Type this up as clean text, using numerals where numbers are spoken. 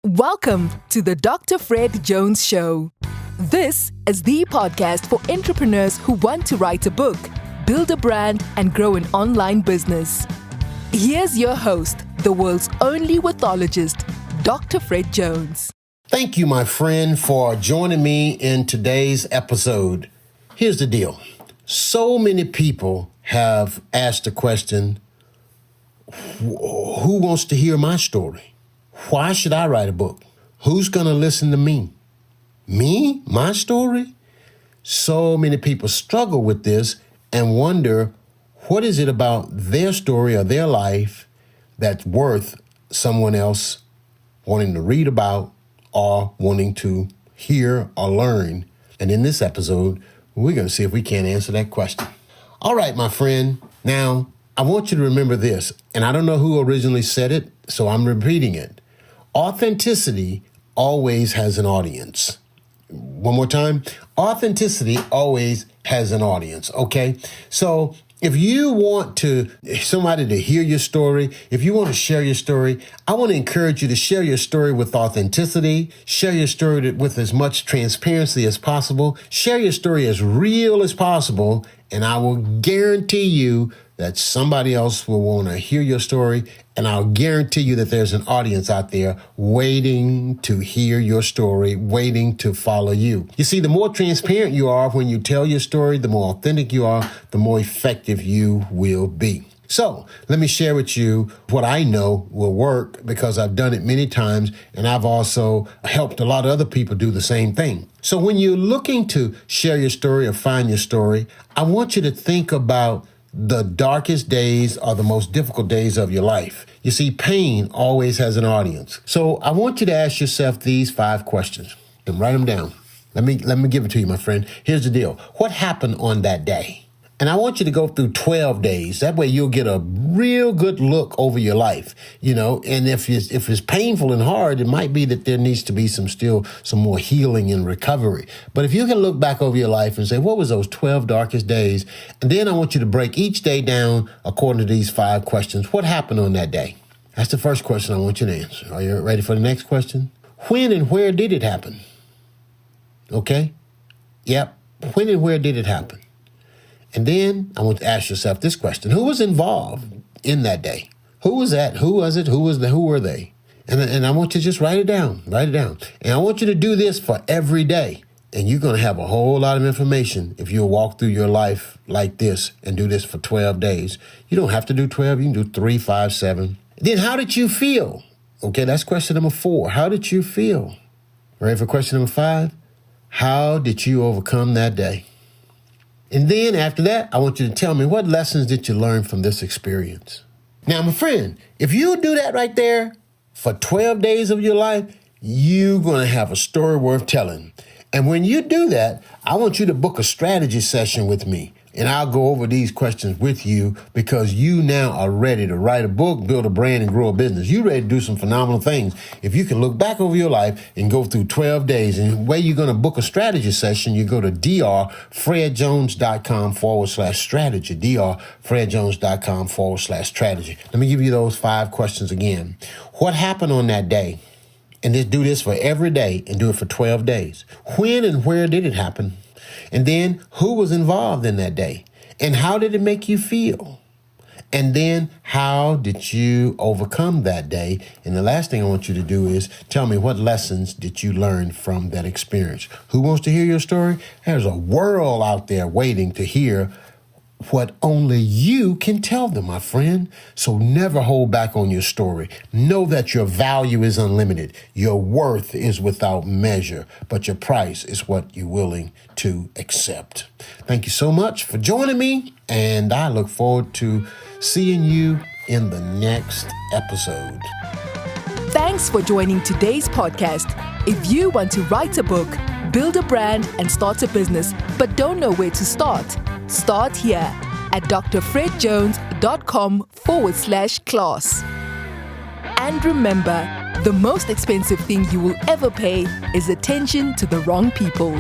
Welcome to the Dr. Fred Jones Show. This is the podcast for entrepreneurs who want to write a book, build a brand, and grow an online business. Here's your host, the world's only withologist, Dr. Fred Jones. Thank you, my friend, for joining me in today's episode. Here's the deal. So many people have asked the question, who wants to hear my story? Why should I write a book? Who's going to listen to me? Me? My story? So many people struggle with this and wonder, what is it about their story or their life that's worth someone else wanting to read about or wanting to hear or learn? And in this episode, we're going to see if we can answer that question. All right, my friend. Now, I want you to remember this, and I don't know who originally said it, so I'm repeating it. Authenticity always has an audience. One more time. Authenticity always has an audience, okay? So if you want somebody to hear your story, if you want to share your story, I want to encourage you to share your story with authenticity, share your story with as much transparency as possible, share your story as real as possible, and I will guarantee you that somebody else will want to hear your story, and I'll guarantee you that there's an audience out there waiting to hear your story, waiting to follow you. You see, the more transparent you are when you tell your story, the more authentic you are, the more effective you will be. So let me share with you what I know will work, because I've done it many times, and I've also helped a lot of other people do the same thing. So when you're looking to share your story or find your story, I want you to think about the darkest days are the most difficult days of your life. You see, pain always has an audience. So I want you to ask yourself these 5 questions and write them down. Let me give it to you, my friend. Here's the deal. What happened on that day? And I want you to go through 12 days. That way you'll get a real good look over your life, and if it's painful and hard, it might be that there needs to be some more healing and recovery. But if you can look back over your life and say, what was those 12 darkest days? And then I want you to break each day down according to these 5 questions. What happened on that day? That's the first question I want you to answer. Are you ready for the next question? When and where did it happen? Okay? Yep. When and where did it happen? And then I want to ask yourself this question. Who was involved in that day? Who was that? Who was it? Who were they? And I want you to just write it down. Write it down. And I want you to do this for every day. And you're going to have a whole lot of information if you'll walk through your life like this and do this for 12 days. You don't have to do 12. You can do 3, 5, 7. Then how did you feel? Okay, that's question number 4. How did you feel? Ready for question number 5? How did you overcome that day? And then after that, I want you to tell me, what lessons did you learn from this experience? Now, my friend, if you do that right there for 12 days of your life, you're going to have a story worth telling. And when you do that, I want you to book a strategy session with me. And I'll go over these questions with you, because you now are ready to write a book, build a brand, and grow a business. You're ready to do some phenomenal things. If you can look back over your life and go through 12 days, and the way you're going to book a strategy session, you go to drfredjones.com/strategy, drfredjones.com/strategy. Let me give you those 5 questions again. What happened on that day? And just do this for every day and do it for 12 days. When and where did it happen? And then who was involved in that day? And how did it make you feel? And then how did you overcome that day? And the last thing I want you to do is tell me, what lessons did you learn from that experience? Who wants to hear your story? There's a world out there waiting to hear what only you can tell them, my friend. So never hold back on your story. Know that your value is unlimited. Your worth is without measure, but your price is what you're willing to accept. Thank you so much for joining me, and I look forward to seeing you in the next episode. Thanks for joining today's podcast. If you want to write a book, build a brand, and start a business, but don't know where to start here at drfredjones.com/class. And remember, the most expensive thing you will ever pay is attention to the wrong people.